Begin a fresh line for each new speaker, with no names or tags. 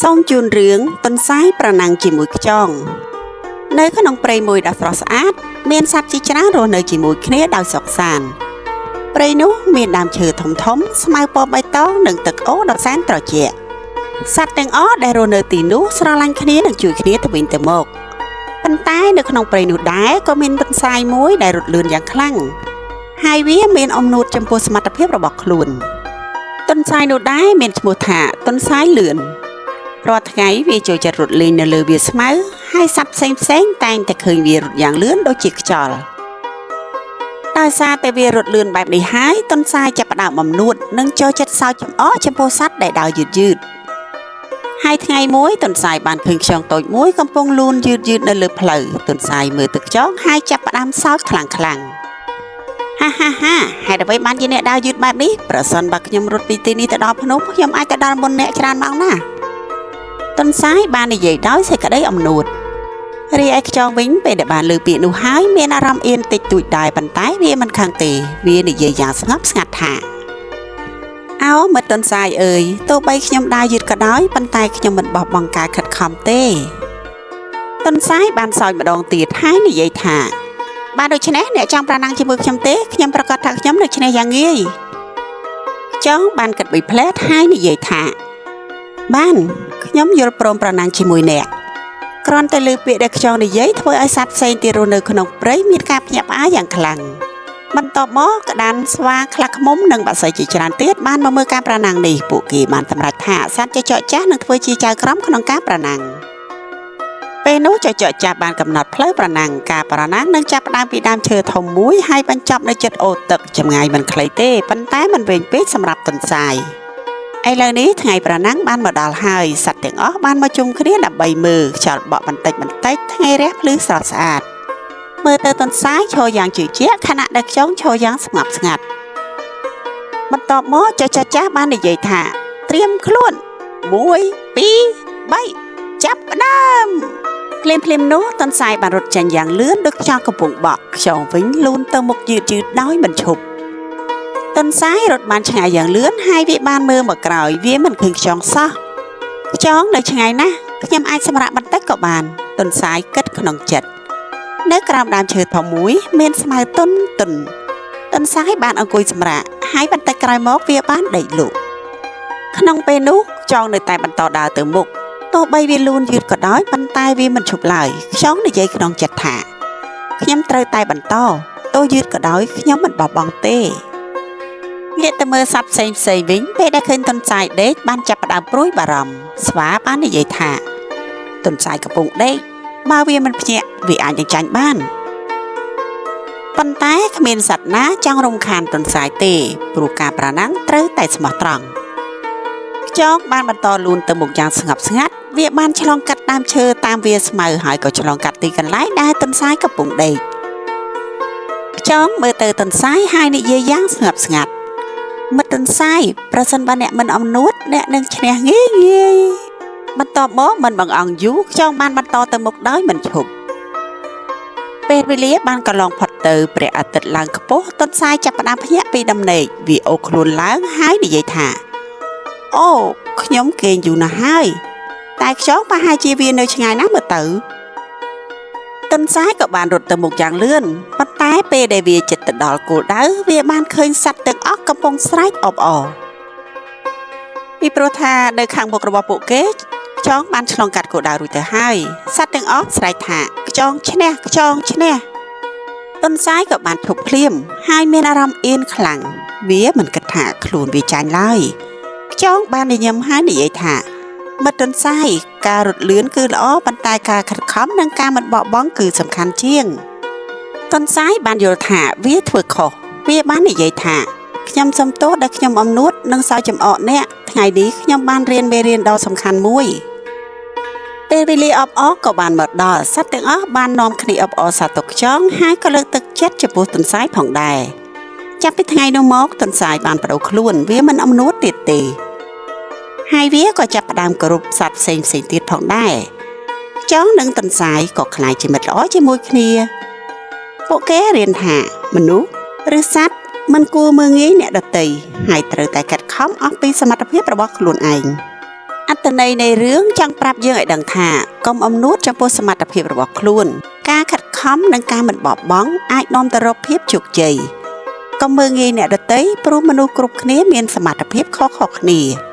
សូមជូនរឿងទន្សាយប្រណាំងជាមួយខ្យងនៅក្នុងព្រៃមួយដ៏ស្រស់ស្អាតមានសត្វជាច្រើនរស់នៅជាមួយគ្នាដោយសុខសាន្តព្រៃនោះមានដើមឈើធំធំស្មៅពណ៌បៃតងនិងទឹកអូរដ៏សែនត្រជាក់សត្វទាំងអស់ដែលរស់នៅទីនោះស្រឡាញ់គ្នានិងជួយគ្នាទៅវិញទៅមកប៉ុន្តែនៅក្នុងព្រៃនោះដែរក៏មានទន្សាយមួយដែលរត់លឿនយ៉ាងខ្លាំងហើយវាមានអំនួតចំពោះសមត្ថភាពរបស់ខ្លួនទន្សាយនោះដែរមានឈ្មោះថាទន្សាយលឿនរាល់ថ្ងៃវាចូលចិត្តរត់លេងនៅលើវាលស្មៅហើយសត្វផ្សេងតែងតែឃើញវារត់យ៉ាងលឿនដូចជាខ្យល់ដោយសារតែវារត់លឿនបែបនេះហើយទន្សាយចាប់ផ្ដើមអំនួតនិងចូលចិត្តសើចចំអកចំពោះសត្វដែលដើរយឺតហើយថ្ងៃមួយទន្សាយបានឃើញខ្យងតូចមួយកំពុងលូនយឺតនៅលើផ្លូវទន្សាយមើលទៅខ្យងហើយចាប់ផ្ដើមសើចខ្លាំងហាហេតុអ្វីបានជាអ្នកដើរយឺតបែបនេះប្រសិនបើខ្ញុំរត់ពីទីនេះទៅដល់ភ្នំខ្ញុំអាចទៅដល់មុនអ្នកច្រើនម៉ោងណាស់ទន្សាយបាននិយាយដោយសេចក្តីអំនួតរីឯខ្យងវិញពេលដែលបានលើពាក្យនោះហើយមានអារម្មណ៍អៀនតិចតួចដែរប៉ុន្តែវាមិនខឹងទេវានិយាយយ៉ាងស្ងប់ស្ងាត់ថាអោមិត្តទន្សាយអើយទោះបីខ្ញុំដើរយឺតក៏ដោយប៉ុន្តែខ្ញុំមិនបោះបង់ការខិតខំទេទន្សាយបានសើចម្ដងទៀតហើយនិយាយថាបាទដូច្នេះអ្នកចង់ប្រណាំងជាមួយខ្ញុំទេខ្ញុំប្រកាសថាខ្ញុំនឹងឈ្នះយ៉ាងងាយខ្យងបានគិតបីផ្លែតហើយនិយាយថាបានខ្ញុំយល់ព្រមប្រណាំងជាមួយអ្នកគ្រាន់តែលើពាក្យដែលខ្យងនិយាយធ្វើឲ្យសត្វផ្សេងទៀតរស់នៅក្នុងព្រៃមានការភ្ញាក់ផ្អើលយ៉ាងខ្លាំងបន្ទាប់មកក្តាន់ស្វាខ្លះឃ្មុំនិងបក្សីជាច្រើនទៀតបានមកមើលការប្រណាំងនេះពួកគេបានសម្រេចថាសត្វចចកចាស់នឹងធ្វើជាចៅក្រមក្នុងការប្រណាំងពេលនោះចចកចាស់បានកំណត់ផ្លូវប្រណាំងការប្រណាំងនឹងចាប់ផ្ដើមពីដើមឈើធំមួយហើយបញ្ចប់នៅជិតអូរទឹកចម្ងាយមិនខ្លីទេប៉ុន្តែមិនវែងពេកសម្រាប់ទន្សាយឥឡូវនេះថ្ងៃប្រណាំងបានមកដល់ហើយសត្វទាំងអស់បានមកជុំគ្នាដើម្បីមើលខ្យល់បក់បន្តិចថ្ងៃរះភ្លឺស្រស់ស្អាតមើលទៅទន្សាយឈរយ៉ាងជឿជាក់ខណៈដែលខ្យងឈរយ៉ាងស្ងប់ស្ងាត់បន្ទាប់មកចចចាស់បាននិយាយថាត្រៀមខ្លួន1 2 3ចាប់ផ្ដើមភ្លាមនោះទន្សាយបានរត់ចេញយ៉ាងលឿនដូចខ្យល់កំពុងបក់ខ្យងវិញលូនទៅមុខយឺតដោយមិនឈប់ទន្សាយរត់បានឆ្ងាយយ៉ាងលឿនហើយវាបានមើលមកក្រោយវាមិនឃើញខ្យងសោះខ្យងនៅឆ្ងាយណាស់ខ្ញុំអាចសម្រាកបន្តិចក៏បានទន្សាយគិតក្នុងចិត្តនៅក្រោមដើមឈើធំមួយមានស្មៅទន់ទន្សាយបានអង្គុយសម្រាកហើយបន្តិចក្រោយមកវាបានដេកលក់ក្នុងពេលនោះខ្យងនៅតែបន្តដើរទៅមុខទោះបីវាលូនយឺតក៏ដោយប៉ុន្តែវាមិនឈប់ឡើយខ្យងនិយាយក្នុងចិត្តថាខ្ញុំត្រូវតែបន្តទោះយឺតក៏ដោយខ្ញុំមិនបោះបង់ទេងាកទៅមើលសត្វផ្សេងវិញពេលដែលឃើញទន្សាយដេកបានចាប់ផ្ដើមព្រួយបារម្ភស្វាបាននិយាយថាទន្សាយកំពុងដេកបើវាមិនភ្ញាក់វាអាចនឹងចាញ់បានប៉ុន្តែគ្មានសត្វណាចង់រំខានទន្សាយទេព្រោះការប្រណាំងត្រូវតែស្មោះត្រង់ខ្យងបានបន្តលូនទៅមុខយ៉ាងស្ងប់ស្ងាត់វាបានឆ្លងកាត់ដើមឈើតាមវាលស្មៅហើយក៏ឆ្លងកាត់ទីកន្លែងដែលទន្សាយកំពុងដេកខ្យងមើលទៅទន្សាយហើយនិយាយយ៉ាងស្ងប់ស្ងាត់មិត្តទន្សាយប្រសិនបើអ្នកមិនអំនួតអ្នកនឹងឈ្នះងាយបន្ទាប់មកមិនបង្អង់យូរខ្យងបានបន្តទៅមុខដោយមិនឈប់ពេលវេលាបានកន្លងផុតទៅព្រះអាទិត្យឡើងខ្ពស់ទន្សាយចាប់ផ្ដើមភ្ញាក់ពីដំណេកវាអូសខ្លួនឡើងហើយនិយាយថាអូខ្ញុំគេងយូរណាស់ហើយតែខ្យងប្រហែលជាវានៅឆ្ងាយណាស់មើលទៅទន្សាយក៏បានរត់ទៅមុខយ៉ាងលឿនប៉ុន្តែពេលដែលវាជិតទៅដល់គោលដៅវាបានឃើញសត្វទាំងអស់កំពុងស្រែកអបអរពីព្រោះថានៅខាងមុខរបស់ពួកគេខ្យងបានឆ្លងកាត់គោលដៅរួចទៅហើយសត្វទាំងអស់ស្រែកថាខ្យងឈ្នះទន្សាយក៏បានឈប់ភ្លាមហើយមានអារម្មណ៍អៀនខ្លាំងវាមិនគិតថាខ្លួនវាចាញ់ឡើយខ្យងបានញញឹមហើយនិយាយថាមិត្តទន្សាយការរត់លឿនគឺល្អប៉ុន្តែការខិតខំនិងការមិនបោះបង់គឺសំខាន់ជាងទន្សាយបានយល់ថាវាធ្វើខុសវាបាននិយាយថាខ្ញុំសុំទោសដែលខ្ញុំអំនួតនិងសើចចំអកអ្នកថ្ងៃនេះខ្ញុំបានរៀនមេរៀនដ៏សំខាន់មួយពេលវេលាអបអរក៏បានមកដល់សត្វទាំងអស់បាននាំគ្នាអបអរសាទរខ្យងហើយក៏លើកទឹកចិត្តចំពោះទន្សាយផងដែរចាប់ពីថ្ងៃនោះមកទន្សាយបានបដូរខ្លួនវាមិនអំនួតទៀតទេហើយវាក៏ចាប់ផ្ដើមគោរពសត្វផ្សេងទៀតផងដែរខ្យងនិងទន្សាយក៏ក្លាយជាមិត្តល្អជាមួយគ្នាពួកគេរៀនថាមនុស្សឬសត្វមិនគួរមើលងាយអ្នកដទៃហើយត្រូវតែខិតខំអស់ពីសមត្ថភាពរបស់ខ្លួនឯង អត្ថន័យនៃរឿងចង់ប្រាប់យើងឲ្យដឹងថាកុំអំនួតចំពោះសមត្ថភាពរបស់ខ្លួនការខិតខំនិងការមិនបោះបង់អាចនាំទៅរកភាពជោគជ័យកុំមើលងាយអ្នកដទៃព្រោះមនុស្សគ្រប់គ្នាមានសមត្ថភាពខុសៗគ្នា